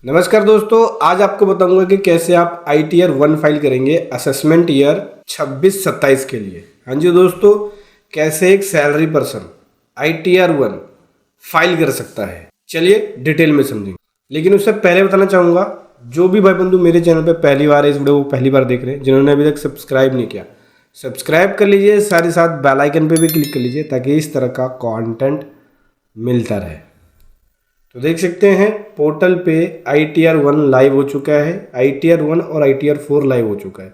नमस्कार दोस्तों, आज आपको बताऊंगा कि कैसे आप ITR 1 फाइल करेंगे असेसमेंट ईयर 26-27 के लिए। हाँ जी दोस्तों, कैसे एक सैलरी पर्सन ITR 1 फाइल कर सकता है, चलिए डिटेल में समझेंगे। लेकिन उससे पहले बताना चाहूँगा, जो भी भाई बंधु मेरे चैनल पे पहली बार है, इस वीडियो को पहली बार देख रहे हैं, जिन्होंने अभी तक सब्सक्राइब नहीं किया, सब्सक्राइब कर लीजिए, साथ ही साथ बेल आइकन पे भी क्लिक कर लीजिए ताकि इस तरह का कंटेंट मिलता रहे। तो देख सकते हैं पोर्टल पे ITR 1 लाइव हो चुका है, ITR 1 और ITR 4 लाइव हो चुका है।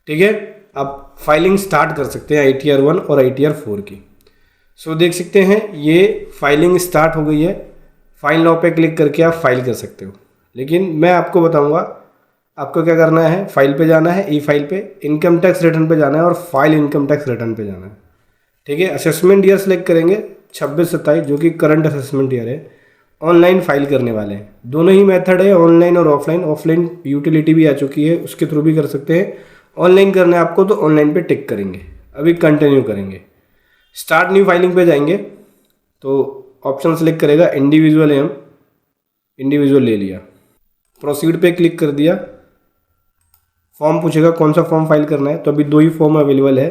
ठीक है, आप फाइलिंग स्टार्ट कर सकते हैं ITR 1 और ITR 4 की। सो देख सकते हैं ये फाइलिंग स्टार्ट हो गई है। फाइल नाउ पे क्लिक करके आप फाइल कर सकते हो। लेकिन मैं आपको बताऊंगा आपको क्या करना है। फाइल पे जाना है, ई फाइल पे, इनकम टैक्स रिटर्न पे जाना है और फाइल इनकम टैक्स रिटर्न पे जाना है। ठीक है, असेसमेंट ईयर सेलेक्ट करेंगे 26-27, जो कि करंट असेसमेंट ईयर है। ऑनलाइन फाइल करने वाले हैं, दोनों ही मेथड है, ऑनलाइन और ऑफलाइन। ऑफलाइन यूटिलिटी भी आ चुकी है, उसके थ्रू भी कर सकते हैं। ऑनलाइन करना है आपको तो ऑनलाइन पे टिक करेंगे। अभी कंटिन्यू करेंगे, स्टार्ट न्यू फाइलिंग पे जाएंगे तो ऑप्शन सेलेक्ट करेगा इंडिविजुअल है, हम इंडिविजुअल ले लिया। प्रोसीड पे क्लिक कर दिया। फॉर्म पूछेगा कौन सा फॉर्म फाइल करना है, तो अभी दो ही फॉर्म अवेलेबल है,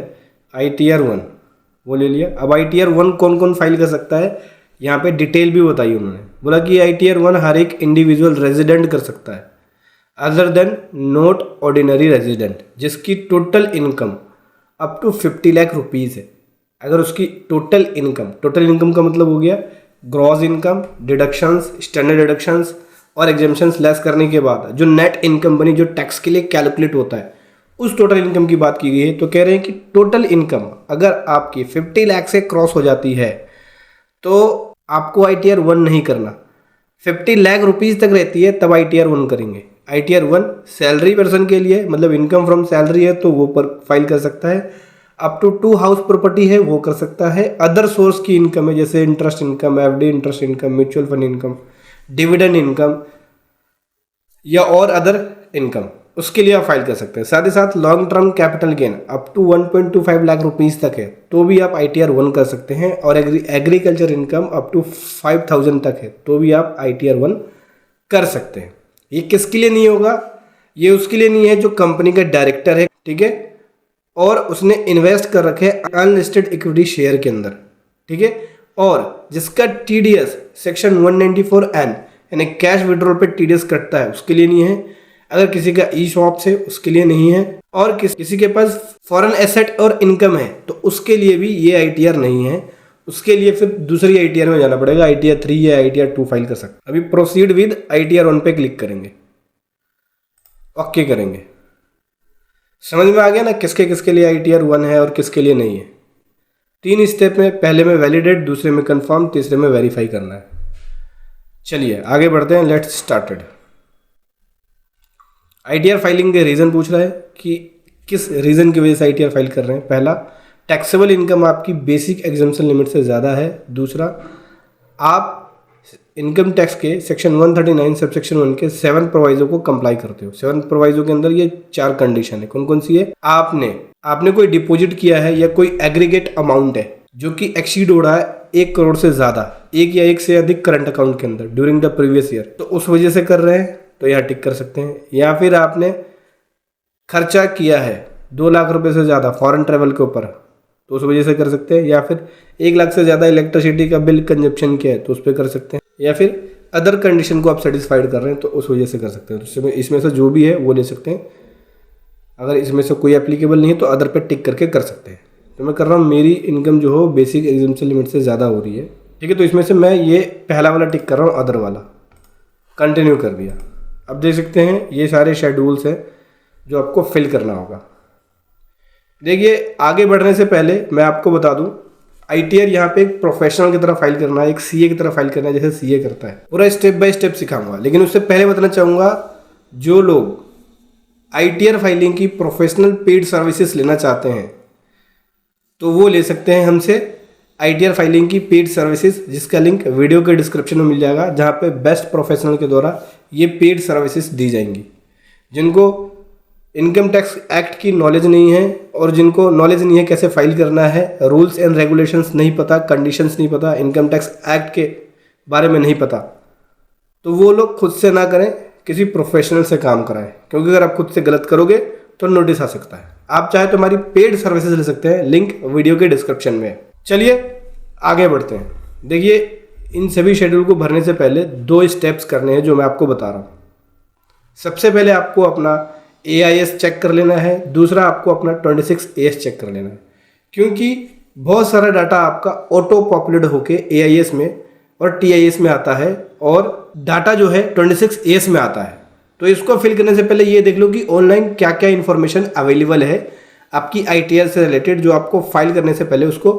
ITR 1 वो ले लिया। अब ITR 1 कौन कौन फाइल कर सकता है, यहाँ पे डिटेल भी बताई उन्होंने। बोला कि ITR 1 हर एक इंडिविजुअल रेजिडेंट कर सकता है, other than not ordinary resident, जिसकी total income up to 50 lakh rupees है। अगर उसकी टोटल इनकम का मतलब हो गया gross income, deductions, standard deductions और एग्जेम्पशंस लेस करने के बाद जो नेट इनकम बनी, जो टैक्स के लिए कैलकुलेट होता है, उस टोटल इनकम की बात की गई है। तो कह रहे हैं कि टोटल इनकम अगर आपकी 50 लाख से क्रॉस हो जाती है तो आपको ITR 1 नहीं करना। 50 लाख रुपीज़ तक रहती है तब ITR 1 करेंगे। ITR 1 सैलरी पर्सन के लिए, मतलब इनकम फ्रॉम सैलरी है तो वो पर फाइल कर सकता है। अप टू 2 हाउस प्रॉपर्टी है वो कर सकता है। अदर सोर्स की इनकम है, जैसे interest income, FD interest income, mutual fund income, dividend income या और अदर इनकम, उसके लिए आप फाइल कर सकते हैं। साथ ही साथ long term capital gain up to 1.25 lakh rupees तक है तो भी आप ITR 1 कर सकते हैं। और एग्रीकल्चर इनकम अप टू 5,000 तक है तो भी आप ITR 1 कर सकते हैं। ये किसके लिए नहीं होगा, ये उसके लिए नहीं है जो कंपनी का डायरेक्टर है, ठीक है, और उसने इन्वेस्ट कर रखे हैं अनलिस्टेड इक्विटी शेयर के अंदर, ठीक है, और जिसका TDS सेक्शन 194N यानी कैश विड्रॉल पे TDS कटता है, उसके लिए नहीं है। अगर किसी का ई शॉप्स है उसके लिए नहीं है। और किसी के पास फॉरेन एसेट और इनकम है तो उसके लिए भी ये ITR नहीं है। उसके लिए फिर दूसरी ITR में जाना पड़ेगा, ITR 3 या ITR 2 फाइल कर सकते। अभी प्रोसीड विद ITR 1 पे क्लिक करेंगे, ओके करेंगे। समझ में आ गया ना किसके किसके लिए ITR 1 है और किसके लिए नहीं है। 3 स्टेप में, पहले में वैलिडेट, दूसरे में कंफर्म, तीसरे में वेरीफाई करना है। चलिए आगे बढ़ते हैं, लेट्स स्टार्टेड। ITR फाइलिंग के रीज़न पूछ रहा है कि किस रीज़न की वजह से ITR फाइल कर रहे हैं। पहला, टैक्सेबल इनकम आपकी बेसिक एग्जम्पशन लिमिट से ज़्यादा है। दूसरा, आप इनकम टैक्स के सेक्शन 139 सबसेक्शन 1 के 7 प्रोवाइजो को कंप्लाई करते हो। 7 प्रोवाइजो के अंदर ये 4 कंडीशन है। कौन कौन सी है, आपने कोई डिपॉजिट किया है या कोई एग्रीगेट अमाउंट है जो कि एक्सीड हो रहा है 1 करोड़ से ज़्यादा, एक या एक से अधिक करंट अकाउंट के अंदर ड्यूरिंग द प्रीवियस ईयर, तो उस वजह से कर रहे हैं तो यहाँ टिक कर सकते हैं। या फिर आपने खर्चा किया है 2 लाख रुपए से ज़्यादा फॉरेन ट्रैवल के ऊपर तो उस वजह से कर सकते हैं। या फिर 1 लाख से ज़्यादा इलेक्ट्रिसिटी का बिल कंजप्शन किया है तो उस पर कर सकते हैं। या फिर अदर कंडीशन को आप सेटिस्फाइड कर रहे हैं तो उस वजह से कर सकते हैं। तो इसमें से जो भी है वो ले सकते हैं। अगर इसमें से कोई एप्लीकेबल नहीं है तो अदर पे टिक करके कर सकते हैं। तो मैं कर रहा हूँ, मेरी इनकम जो हो बेसिक एग्जम्पशन लिमिट से ज़्यादा हो रही है, ठीक है, तो इसमें से मैं ये पहला वाला टिक कर रहा हूँ, अदर वाला, कंटिन्यू कर दिया। अब देख सकते हैं ये सारे शेड्यूल्स हैं जो आपको फिल करना होगा। देखिए आगे बढ़ने से पहले मैं आपको बता दूं, ITR यहाँ पे एक प्रोफेशनल की तरह फाइल करना है, एक CA की तरह फाइल करना है, जैसे CA करता है। पूरा स्टेप बाय स्टेप सिखाऊंगा। लेकिन उससे पहले बताना चाहूँगा, जो लोग ITR फाइलिंग की प्रोफेशनल पेड सर्विसेज लेना चाहते हैं तो वो ले सकते हैं हमसे ITR फाइलिंग की पेड सर्विसेज, जिसका लिंक वीडियो के डिस्क्रिप्शन में मिल जाएगा, जहाँ पे बेस्ट प्रोफेशनल के द्वारा ये पेड सर्विसेज दी जाएंगी। जिनको इनकम टैक्स एक्ट की नॉलेज नहीं है और जिनको नॉलेज नहीं है कैसे फाइल करना है, रूल्स एंड रेगुलेशंस नहीं पता, कंडीशंस नहीं पता, इनकम टैक्स एक्ट के बारे में नहीं पता, तो वो लोग खुद से ना करें, किसी प्रोफेशनल से काम कराएं, क्योंकि अगर आप खुद से गलत करोगे तो नोटिस आ सकता है। आप चाहे तो हमारी पेड सर्विसेज ले सकते हैं, लिंक वीडियो के डिस्क्रिप्शन में है। चलिए आगे बढ़ते हैं। देखिए, इन सभी शेड्यूल को भरने से पहले 2 स्टेप्स करने हैं जो मैं आपको बता रहा हूँ। सबसे पहले आपको अपना AIS चेक कर लेना है, दूसरा आपको अपना 26AS चेक कर लेना है, क्योंकि बहुत सारा डाटा आपका ऑटो पॉपुलेट होके AIS में और TIS में आता है और डाटा जो है 26AS में आता है। तो इसको फिल करने से पहले ये देख लो कि ऑनलाइन क्या क्या इन्फॉर्मेशन अवेलेबल है आपकी ITR से रिलेटेड, जो आपको फाइल करने से पहले उसको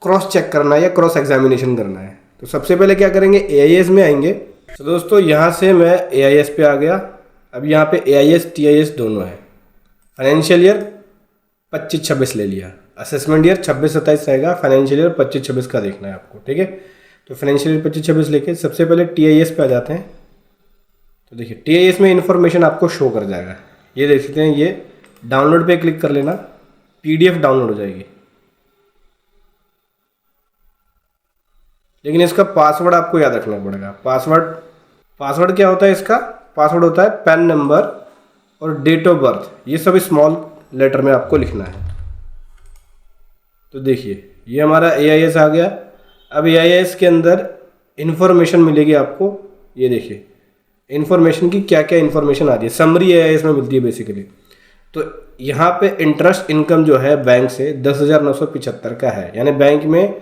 क्रॉस चेक करना है या क्रॉस एग्जामिनेशन करना है। तो सबसे पहले क्या करेंगे, AIS में आएंगे। तो दोस्तों यहाँ से मैं AIS पे आ गया। अब यहाँ पे AIS TIS दोनों है। फाइनेंशियल ईयर 25-26 ले लिया, असेसमेंट ईयर 26-27 रहेगा, फाइनेंशियल ईयर 25-26 का देखना है आपको, ठीक है। तो फाइनेंशियल ईयर 25-26 लेके सबसे पहले TIS पे आ जाते हैं। तो देखिए TIS में इंफॉर्मेशन आपको शो कर जाएगा, ये देख सकते हैं। ये डाउनलोड पे क्लिक कर लेना, PDF डाउनलोड हो जाएगी। लेकिन इसका पासवर्ड आपको याद रखना पड़ेगा। पासवर्ड क्या होता है इसका? पासवर्ड होता है पैन नंबर और डेट ऑफ बर्थ, ये सब स्मॉल लेटर में आपको लिखना है। तो देखिए ये हमारा AIS आ गया। अब AIS के अंदर इंफॉर्मेशन मिलेगी आपको, ये देखिए इंफॉर्मेशन की क्या क्या इंफॉर्मेशन आ रही है, समरी AIS में मिलती है बेसिकली। तो यहाँ पे इंटरेस्ट इनकम जो है बैंक से 10,975 का है, यानी बैंक में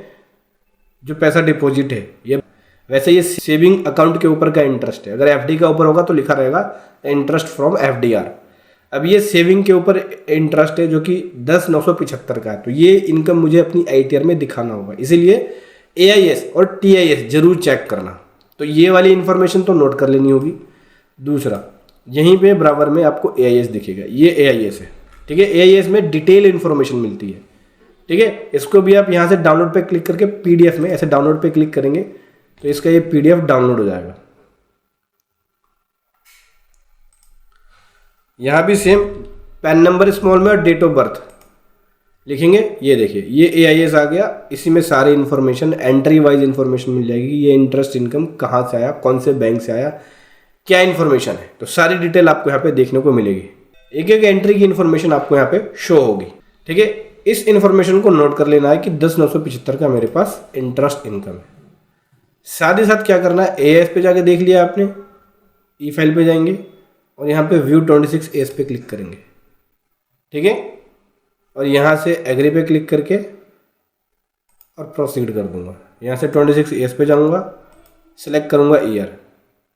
जो पैसा डिपॉजिट है ये, वैसे ये सेविंग अकाउंट के ऊपर का इंटरेस्ट है। अगर FD का ऊपर होगा तो लिखा रहेगा इंटरेस्ट फ्रॉम FDR। अब ये सेविंग के ऊपर इंटरेस्ट है जो कि 10,975 का है। तो ये इनकम मुझे अपनी ITR में दिखाना होगा, इसीलिए AIS और TIS जरूर चेक करना। तो ये वाली इन्फॉर्मेशन तो नोट कर लेनी होगी। दूसरा, यहीं पे बराबर में आपको AIS दिखेगा, ये AIS है, ठीक है। AIS में डिटेल इन्फॉर्मेशन मिलती है, ठीक है। इसको भी आप यहाँ से डाउनलोड पे क्लिक करके PDF में ऐसे डाउनलोड पे क्लिक करेंगे तो इसका ये PDF डाउनलोड हो जाएगा। यहाँ भी सेम पैन नंबर स्मॉल में और डेट ऑफ बर्थ लिखेंगे। ये देखिए ये AIS आ गया, इसी में सारी इन्फॉर्मेशन एंट्री वाइज इन्फॉर्मेशन मिल जाएगी। ये इंटरेस्ट इनकम कहाँ से आया, कौन से बैंक से आया, क्या इन्फॉर्मेशन है, तो सारी डिटेल आपको यहाँ पे देखने को मिलेगी। एक एक एंट्री की इन्फॉर्मेशन आपको यहाँ पे शो होगी, ठीक है। इस इन्फॉर्मेशन को नोट कर लेना है कि 10,975 का मेरे पास इंटरेस्ट इनकम है। साथ ही साथ क्या करना है, AIS पे जाके देख लिया आपने, ई फाइल पे जाएंगे और यहाँ पे व्यू 26AS पे क्लिक करेंगे, ठीक है। और यहाँ से एग्री पे क्लिक करके और प्रोसीड कर दूंगा। यहाँ से 26AS पे जाऊँगा, सिलेक्ट करूँगा ईयर,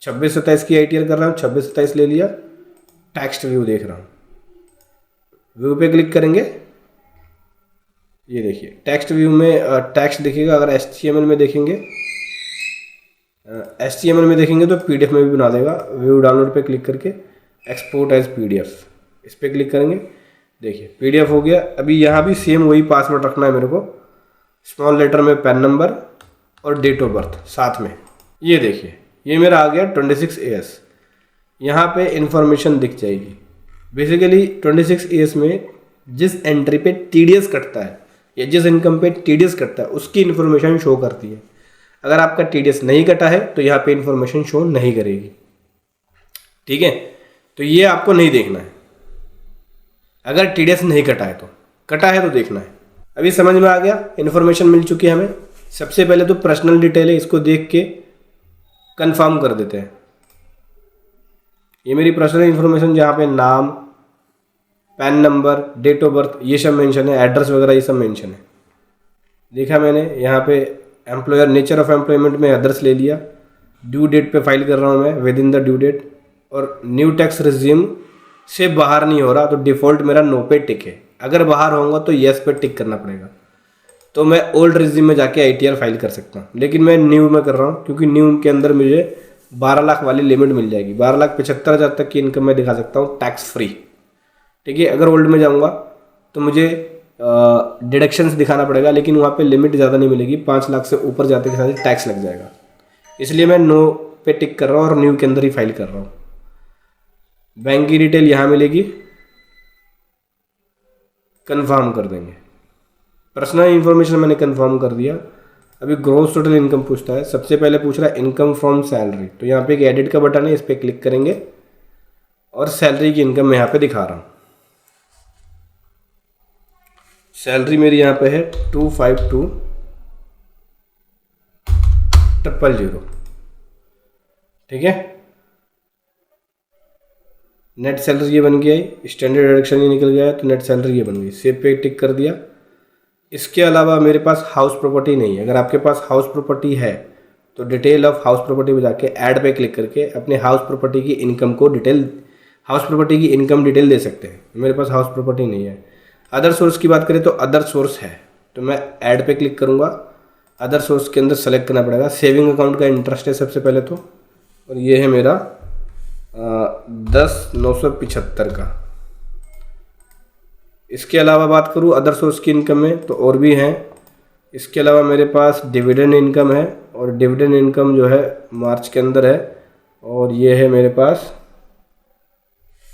26-27 की ITR कर रहा हूँ, 26-27 ले लिया। टेक्स्ट व्यू देख रहा हूँ, व्यू पे क्लिक करेंगे। ये देखिए टेक्स्ट व्यू में टेक्स्ट दिखेगा। अगर HTML में देखेंगे तो PDF में भी बना देगा। व्यू डाउनलोड पे क्लिक करके एक्सपोर्ट एज PDF, इस पर क्लिक करेंगे। देखिए PDF हो गया। अभी यहाँ भी सेम वही पासवर्ड रखना है मेरे को, स्मॉल लेटर में पैन नंबर और डेट ऑफ बर्थ साथ में। ये देखिए ये मेरा आ गया 26AS। यहाँ पे इंफॉर्मेशन दिख जाएगी। बेसिकली 26AS में जिस एंट्री पे TDS कटता है या जिस इनकम पे TDS कटता है उसकी इन्फॉर्मेशन शो करती है। अगर आपका TDS नहीं कटा है तो यहाँ पे इन्फॉर्मेशन शो नहीं करेगी, ठीक है। तो ये आपको नहीं देखना है। अगर TDS नहीं कटा है तो, कटा है तो देखना है। अभी समझ में आ गया, इन्फॉर्मेशन मिल चुकी है हमें। सबसे पहले तो पर्सनल डिटेल है, इसको देख के कंफर्म कर देते हैं। ये मेरी पर्सनल इन्फॉर्मेशन, जहाँ पे नाम, PAN number, date of birth ये सब मेंशन है, एड्रेस वगैरह ये सब मेंशन है। देखा मैंने यहाँ पे एम्प्लॉयर, नेचर ऑफ एम्प्लॉयमेंट में एड्रेस ले लिया। ड्यू डेट पे फाइल कर रहा हूँ मैं, within the due date. और न्यू टैक्स रिज्यूम से बाहर नहीं हो रहा तो डिफ़ॉल्ट मेरा नो पे टिक है। अगर बाहर होगा तो येस पे टिक करना पड़ेगा। तो मैं ओल्ड रिज्यूम में जाके ITR फाइल कर सकता हूँ, लेकिन मैं न्यू में कर रहा हूँ क्योंकि न्यू के अंदर मुझे 12 लाख वाली लिमिट मिल जाएगी। 12,75,000 तक की इनकम मैं दिखा सकता हूँ टैक्स फ्री, ठीक है। अगर ओल्ड में जाऊँगा तो मुझे डिडक्शंस दिखाना पड़ेगा, लेकिन वहाँ पे लिमिट ज़्यादा नहीं मिलेगी। 5 लाख से ऊपर जाते के साथ टैक्स लग जाएगा। इसलिए मैं नो पे टिक कर रहा हूँ और न्यू के अंदर ही फाइल कर रहा हूँ। बैंक की डिटेल यहाँ मिलेगी, कंफर्म कर देंगे। पर्सनल इन्फॉर्मेशन मैंने कंफर्म कर दिया। अभी ग्रॉस टोटल इनकम पूछता है। सबसे पहले पूछ रहा है इनकम फ्रॉम सैलरी, तो यहाँ पे एक एडिट का बटन है, इस पर क्लिक करेंगे। और सैलरी की इनकम मैं यहाँ पे दिखा रहा हूँ। सैलरी मेरी यहाँ पे है 252,000, ठीक है। नेट सैलरी ये बन गया है, स्टैंडर्ड डिडक्शन ये निकल गया है, तो नेट सैलरी ये बन गई। सेव पे टिक कर दिया। इसके अलावा मेरे पास हाउस प्रॉपर्टी नहीं है। अगर आपके पास हाउस प्रॉपर्टी है तो डिटेल ऑफ हाउस प्रॉपर्टी में जाके ऐड पे क्लिक करके अपने हाउस प्रॉपर्टी की इनकम को हाउस प्रॉपर्टी की इनकम डिटेल दे सकते हैं। मेरे पास हाउस प्रॉपर्टी नहीं है। अदर सोर्स की बात करें तो अदर सोर्स है, तो मैं ऐड पे क्लिक करूँगा। अदर सोर्स के अंदर सेलेक्ट करना पड़ेगा। सेविंग अकाउंट का इंटरेस्ट है सबसे पहले तो, और ये है मेरा 10,975 का। इसके अलावा बात करूँ अदर सोर्स की इनकम में तो और भी हैं। इसके अलावा मेरे पास डिविडेंड इनकम है, और डिविडेंड इनकम जो है मार्च के अंदर है, और ये है मेरे पास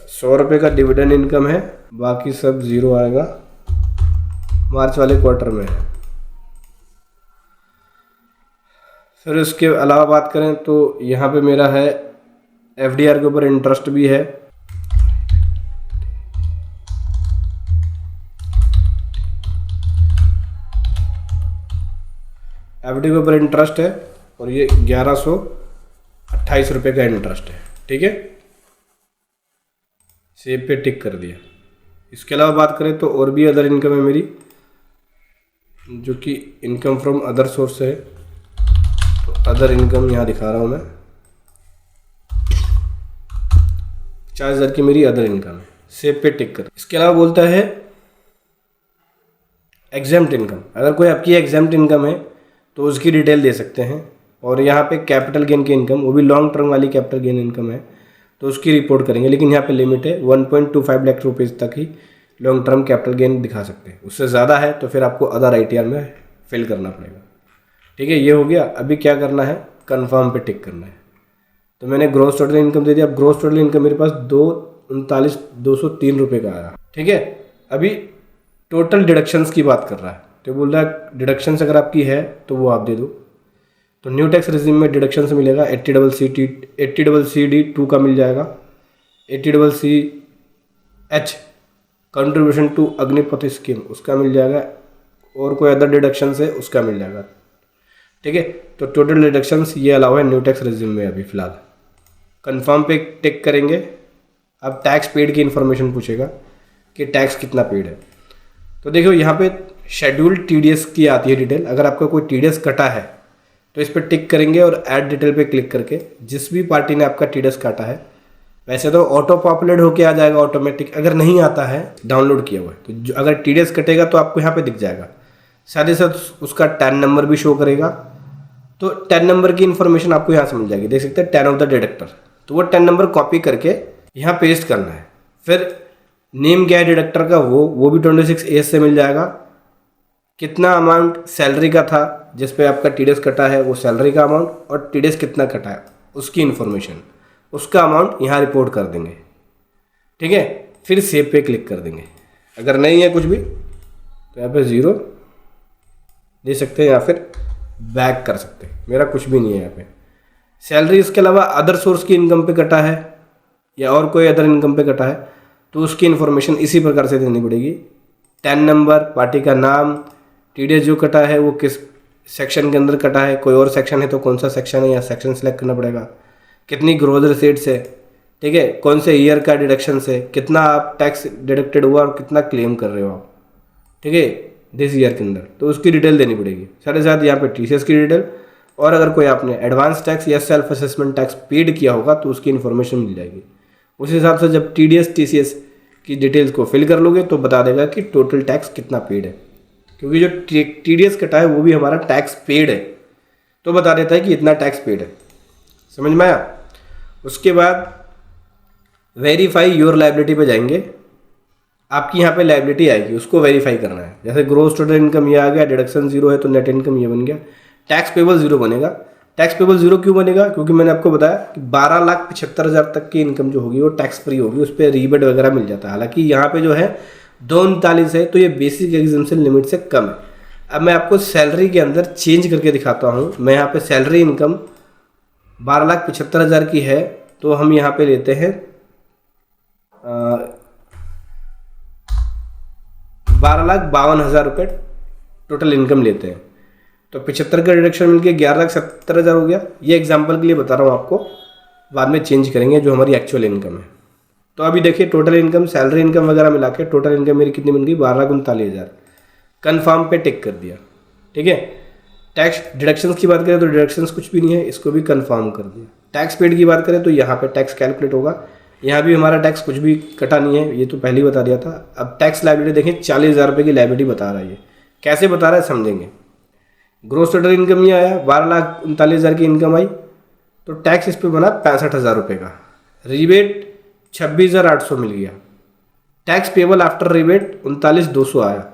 100 रुपये का डिविडेंड इनकम है। बाकी सब ज़ीरो आएगा, मार्च वाले क्वार्टर में है। फिर इसके अलावा बात करें तो यहाँ पे मेरा है एफडीआर के ऊपर इंटरेस्ट भी है। एफडी के ऊपर इंटरेस्ट है, और ये 1128 रुपये का इंटरेस्ट है, ठीक है। सेव पे टिक कर दिया। इसके अलावा बात करें तो और भी अदर इनकम है मेरी, जो कि इनकम फ्रॉम अदर सोर्स है। तो अदर इनकम यहाँ दिखा रहा हूँ मैं, 50,000 की मेरी अदर इनकम है। सेव पे टिक कर। इसके अलावा बोलता है एग्जाम्प्ट इनकम। अगर कोई आपकी एग्जाम्प्ट इनकम है तो उसकी डिटेल दे सकते हैं। और यहाँ पे कैपिटल गेन की इनकम, वो भी लॉन्ग टर्म वाली कैपिटल गेन इनकम है, तो उसकी रिपोर्ट करेंगे। लेकिन यहाँ पे लिमिट है 1.25 लाख रुपीज़ तक ही लॉन्ग टर्म कैपिटल गेन दिखा सकते हैं। उससे ज़्यादा है तो फिर आपको अदर आईटीआर में फिल करना पड़ेगा, ठीक है। ये हो गया। अभी क्या करना है, कन्फर्म पे टिक करना है। तो मैंने ग्रॉस टोटल इनकम दे दिया। अब ग्रॉस टोटल इनकम मेरे पास 239,203 रुपये का आया, ठीक है। अभी टोटल डिडक्शंस की बात कर रहा है, तो बोल रहा है डिडक्शंस अगर आपकी है तो वो आप दे दो। तो न्यू टैक्स रेजिम में डिडक्शन से मिलेगा 80CCD 2 का मिल जाएगा, 80CCH contribution to Agnipath scheme उसका मिल जाएगा, और कोई अदर डिडक्शन है उसका मिल जाएगा, ठीक है। तो टोटल डिडक्शंस ये अलाउ है न्यू टैक्स रेजिम में अभी फ़िलहाल। कंफर्म पे टिक करेंगे। अब टैक्स पेड की इन्फॉर्मेशन पूछेगा कि टैक्स कितना पेड है। तो देखो यहाँ पे शेड्यूल्ड टीडीएस की आती है डिटेल। अगर आपका कोई टीडीएस कटा है तो इस पर टिक करेंगे और ऐड डिटेल पे क्लिक करके जिस भी पार्टी ने आपका टीडीएस काटा है, वैसे तो ऑटो पॉपुलेट होके आ जाएगा ऑटोमेटिक। अगर नहीं आता है डाउनलोड किया हुआ है तो अगर टीडीएस कटेगा तो आपको यहाँ पे दिख जाएगा। साथ ही साथ उसका टैन नंबर भी शो करेगा। तो टैन नंबर की इन्फॉर्मेशन आपको यहाँ से मिल जाएगी, देख सकते हैं टैन ऑफ द डिडक्टर। तो वो टैन नंबर कॉपी करके यहाँ पेस्ट करना है। फिर नेम क्या है डिडक्टर का वो भी 26A से मिल जाएगा। कितना अमाउंट सैलरी का था जिस पे आपका टीडीएस कटा है, वो सैलरी का अमाउंट, और टीडीएस कितना कटा है उसकी इन्फॉर्मेशन, उसका अमाउंट यहाँ रिपोर्ट कर देंगे, ठीक है। फिर सेव पे क्लिक कर देंगे। अगर नहीं है कुछ भी तो यहाँ पे 0 दे सकते हैं या फिर बैक कर सकते हैं। मेरा कुछ भी नहीं है यहाँ पे। सैलरी इसके अलावा अदर सोर्स की इनकम पे कटा है या और कोई अदर इनकम पे कटा है तो उसकी इन्फॉर्मेशन इसी प्रकार से देनी पड़ेगी। टैन नंबर, पार्टी का नाम, टीडीएस जो कटा है वो किस सेक्शन के अंदर कटा है, कोई और सेक्शन है तो कौन सा सेक्शन है या सेक्शन सेलेक्ट करना पड़ेगा, कितनी ग्रोथ रिसीट्स है, ठीक है, कौन से ईयर का डिडक्शन है, कितना आप टैक्स डिडक्टेड हुआ और कितना क्लेम कर रहे हो आप, ठीक है, दिस ईयर के अंदर, तो उसकी डिटेल देनी पड़ेगी। साथ ही साथ यहाँ पे टीसीएस की डिटेल, और अगर कोई आपने एडवांस टैक्स या सेल्फ असेसमेंट टैक्स पेड किया होगा तो उसकी इन्फॉर्मेशन मिल जाएगी। उस हिसाब से जब टीडीएस टीसीएस की डिटेल्स को फिल कर लोगे तो बता देगा कि टोटल टैक्स कितना पेड है, क्योंकि जो टीडीएस कटा है वो भी हमारा टैक्स पेड है, तो बता देता है कि इतना टैक्स पेड है। समझ में आया? उसके बाद वेरीफाई योर लायबिलिटी पे जाएंगे। आपकी यहाँ पे लायबिलिटी आएगी, उसको वेरीफाई करना है। जैसे ग्रोस टोटल इनकम ये आ गया, डिडक्शन 0 है तो नेट इनकम ये बन गया, टैक्स पेबल 0 बनेगा। टैक्स पेबल 0 क्यों बनेगा? क्योंकि मैंने आपको बताया कि 12,75,000 तक की इनकम जो होगी वो टैक्स फ्री होगी, उस पर रीबेट वगैरह मिल जाता है। हालांकि यहाँ पे जो है 239 है तो ये बेसिक एग्जम्पशन लिमिट से कम है। अब मैं आपको सैलरी के अंदर चेंज करके दिखाता हूँ। मैं यहाँ पे सैलरी इनकम 12,75,000 की है तो हम यहाँ पे लेते हैं 12,52,000 रुपये टोटल इनकम लेते हैं, तो 75 का डिडक्शन मिलके 11,70,000 हो गया। ये एग्जांपल के लिए बता रहा हूँ आपको, बाद में चेंज करेंगे जो हमारी एक्चुअल इनकम है। तो अभी देखिए टोटल इनकम, सैलरी इनकम वगैरह मिला के टोटल इनकम मेरी कितनी बन गई, 12,39,000। कन्फर्म पे टिक कर दिया, ठीक है। टैक्स डिडक्शंस की बात करें तो डिडक्शंस कुछ भी नहीं है, इसको भी कन्फर्म कर दिया। टैक्स पेड की बात करें तो यहाँ पे टैक्स कैलकुलेट होगा, यहाँ भी हमारा टैक्स कुछ भी कटा नहीं है, ये तो पहले ही बता दिया था। अब टैक्स लायबिलिटी देखें, 40,000 रुपये की लायबिलिटी बता रहा है। ये कैसे बता रहा है समझेंगे। ग्रोस टोटल इनकम ये आया, 12,39,000 की इनकम आई, तो टैक्स इस पर बना 65,000 रुपये का। रिबेट 26,800 मिल गया। टैक्स पेबल आफ्टर रिबेट 39,200 आया।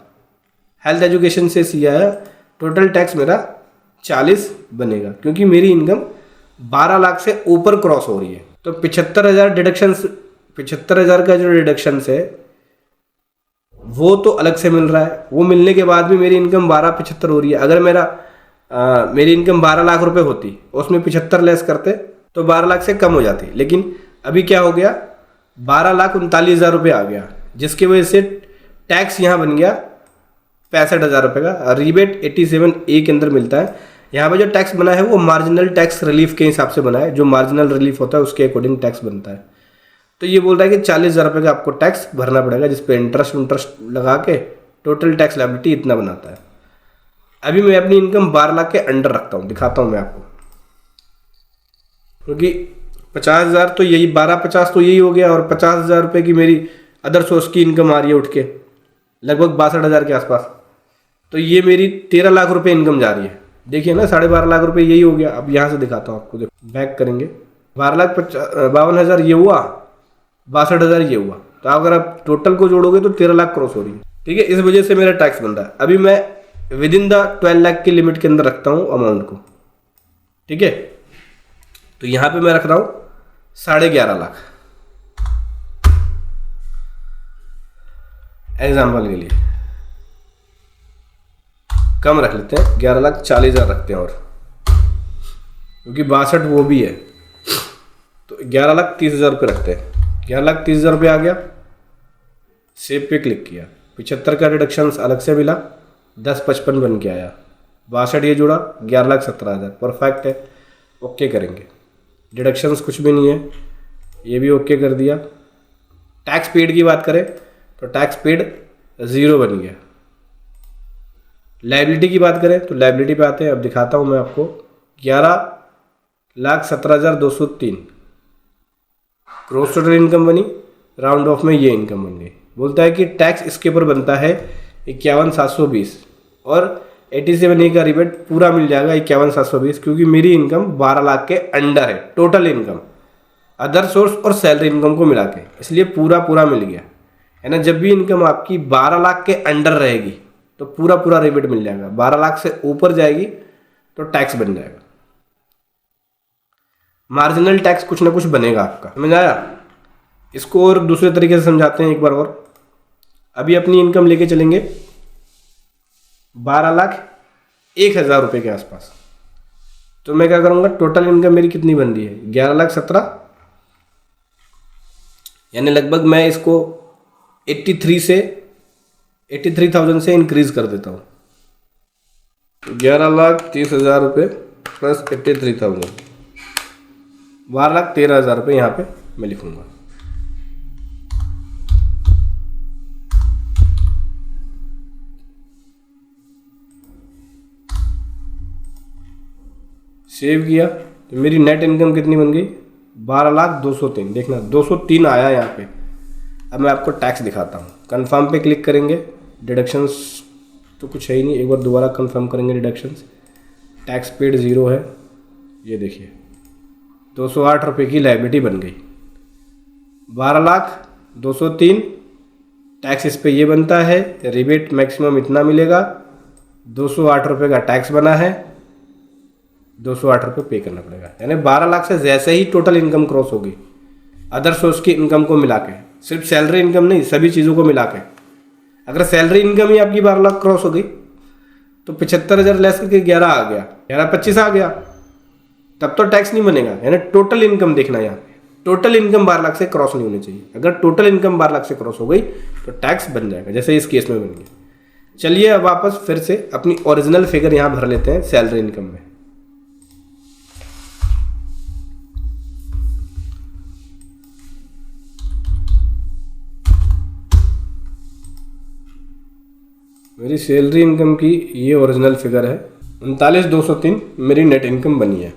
हेल्थ एजुकेशन से सी आया, टोटल टैक्स मेरा 40 बनेगा, क्योंकि मेरी इनकम 12 लाख से ऊपर क्रॉस हो रही है। तो 75,000 डिडक्शंस, 75,000 का जो डिडक्शंस है वो तो अलग से मिल रहा है। वो मिलने के बाद भी मेरी इनकम 12,75 हो रही है। अगर मेरी इनकम 12 लाख रुपए होती, उसमें 75 लेस करते तो 12 लाख से कम हो जाती, लेकिन अभी क्या हो गया, 12,39,000 रुपये आ गया, जिसकी वजह से टैक्स यहाँ बन गया 65,000 रुपये का। रिबेट 87A के अंदर मिलता है। यहाँ पे जो टैक्स बना है वो मार्जिनल टैक्स रिलीफ के हिसाब से बना है, जो मार्जिनल रिलीफ होता है उसके अकॉर्डिंग टैक्स बनता है। तो ये बोल रहा है कि 40,000 रुपये का आपको टैक्स भरना पड़ेगा, जिस पे इंटरेस्ट लगा के टोटल टैक्स लायबिलिटी इतना बनाता है। अभी मैं अपनी इनकम 12 लाख के अंडर रखता हूँ, दिखाता हूँ मैं आपको, क्योंकि 50,000 तो यही, 12,50 तो यही हो गया, और 50,000 रुपये की मेरी अदर सोर्स की इनकम आ रही है उठ के लगभग 62,000 के आसपास। तो ये मेरी 13 लाख रुपये इनकम जा रही है। देखिए ना, 12.5 लाख रुपये यही हो गया। अब यहाँ से दिखाता हूँ आपको, देखो बैक करेंगे, 12,52,000 ये हुआ, 62,000 ये हुआ। तो अगर आप टोटल को जोड़ोगे तो 13 लाख क्रॉस हो रही है, ठीक है। इस वजह से मेरा टैक्स बन रहा है। अभी मैं विद इन द 12 लाख की लिमिट के अंदर रखता हूँ अमाउंट को, ठीक है। तो यहाँ पे मैं रख रहा हूँ 11.5 लाख एग्जाम्पल के लिए, कम रख लेते हैं, 11,40,000 रखते हैं, और क्योंकि 62 वो भी है, तो 11,30,000 रुपये रखते हैं। 11,30,000 रुपये आ गया, सेव पे क्लिक किया, 75 का डिडक्शंस अलग से मिला, 10,55 बन के आया, 62 ये जुड़ा, 11,17,000 परफेक्ट है। ओके करेंगे, डिडक्शंस कुछ भी नहीं है, ये भी ओके कर दिया। टैक्स पेड की बात करें तो टैक्स पेड 0 बन गया। लायबिलिटी की बात करें तो लायबिलिटी पे आते हैं, अब दिखाता हूँ मैं आपको, 11,17,203 ग्रॉस टोटल इनकम बनी, राउंड ऑफ में ये इनकम बन गई। बोलता है कि टैक्स इसके ऊपर बनता है 51,720, और 87A का रिबेट पूरा मिल जाएगा 51,720, क्योंकि मेरी इनकम 12 लाख के अंडर है टोटल इनकम, अदर सोर्स और सैलरी इनकम को मिला के, इसलिए पूरा मिल गया है ना। जब भी इनकम आपकी 12 लाख के अंडर रहेगी तो पूरा रिबेट मिल जाएगा, 12 लाख से ऊपर जाएगी तो टैक्स बन जाएगा। मार्जिनल टैक्स कुछ ना कुछ बनेगा आपका, समझ आया। इसको और दूसरे तरीके से समझाते हैं एक बार और। अभी अपनी इनकम लेके चलेंगे 12,01,000 रुपये के आसपास, तो मैं क्या करूंगा, टोटल इनकम मेरी कितनी बन रही है, 11,17,000, यानी लगभग मैं इसको 83,000 से इंक्रीज कर देता हूँ। 11,30,000 रुपये प्लस 83,000, 12,13,000 रुपये यहाँ पे मैं लिखूंगा। सेव किया तो मेरी नेट इनकम कितनी बन गई, 12,203। देखना 203 आया यहाँ पे। अब मैं आपको टैक्स दिखाता हूँ। कंफर्म पे क्लिक करेंगे, डिडक्शंस तो कुछ है ही नहीं, एक बार दोबारा कंफर्म करेंगे डिडक्शंस। टैक्स पेड 0 है, ये देखिए 208 रुपये की लायबिलिटी बन गई। 12,203 टैक्स इस पे ये बनता है, रिबेट मैक्सिमम इतना मिलेगा, 208 रुपये का टैक्स बना है, 208 रुपये पे करना पड़ेगा। यानी 12 लाख से जैसे ही टोटल इनकम क्रॉस होगी, अदर सोर्स की इनकम को मिला के, सिर्फ सैलरी इनकम नहीं, सभी चीज़ों को मिला के, अगर सैलरी इनकम ही आपकी 12 लाख क्रॉस हो गई तो 75,000 लेस करके 11 आ गया, 11,25 आ गया, तब तो टैक्स नहीं बनेगा। यानी टोटल इनकम देखना यहाँ पे, टोटल इनकम 12 लाख से क्रॉस नहीं होनी चाहिए। अगर टोटल इनकम 12 लाख से क्रॉस हो गई तो टैक्स बन जाएगा, जैसे इस केस में बन गया। चलिए अब वापस फिर से अपनी ओरिजिनल फिगर यहाँ भर लेते हैं सैलरी इनकम में। मेरी सैलरी इनकम की ये ओरिजिनल फिगर है 39,203 मेरी नेट इनकम बनी है।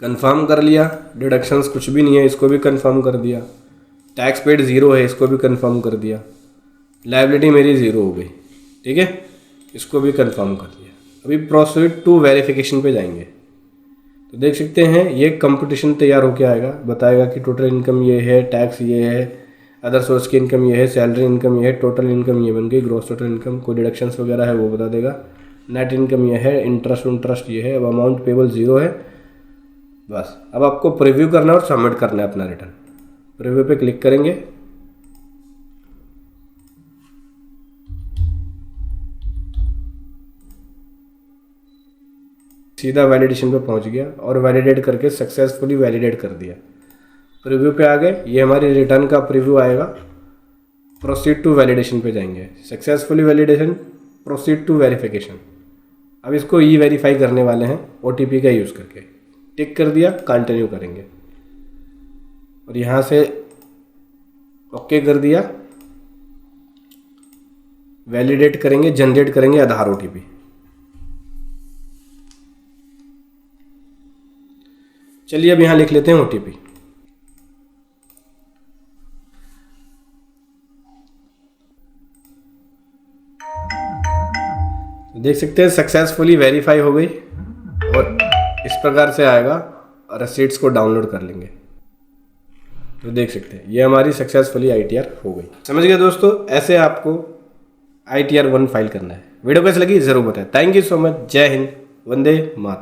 कंफर्म कर लिया, डिडक्शंस कुछ भी नहीं है, इसको भी कंफर्म कर दिया। टैक्स पेड 0 है, इसको भी कंफर्म कर दिया। लायबिलिटी मेरी 0 हो गई, ठीक है, इसको भी कंफर्म कर दिया। अभी प्रोसीड टू वेरिफिकेशन पे जाएंगे तो देख सकते हैं ये कंपटीशन तैयार होके आएगा, बताएगा कि टोटल इनकम ये है, टैक्स ये है, अदर सोर्स की इनकम ये है, सैलरी इनकम ये है, टोटल इनकम ये बन गई, ग्रॉस टोटल इनकम, कोई डिडक्शंस वगैरह है वो बता देगा। नेट इनकम ये है, इंटरेस्ट ये है, अब अमाउंट पेबल 0 है। बस अब आपको प्रीव्यू करना है और सबमिट करना है अपना रिटर्न। प्रीव्यू पे क्लिक करेंगे, सीधा वैलिडेशन पे पहुंच गया और वैलिडेट करके सक्सेसफुली वैलिडेट कर दिया। प्रीव्यू पे आ गए, ये हमारी रिटर्न का प्रीव्यू आएगा। प्रोसीड टू वैलिडेशन पे जाएंगे, successfully validation, proceed to verification. अब इसको ई वेरीफाई करने वाले हैं OTP का यूज़ करके। टिक कर दिया, कंटिन्यू करेंगे और यहाँ से ओके कर दिया। वैलिडेट करेंगे, जनरेट करेंगे आधार OTP। चलिए अब यहाँ लिख लेते हैं OTP। देख सकते हैं सक्सेसफुली वेरीफाई हो गई और इस प्रकार से आएगा और रसीट्स को डाउनलोड कर लेंगे तो देख सकते हैं ये हमारी सक्सेसफुली ITR हो गई। समझ गए दोस्तों, ऐसे आपको ITR 1 फाइल करना है। वीडियो कैसी लगी ज़रूर बताएं। Thank you so much. जय हिंद, वंदे मातरम।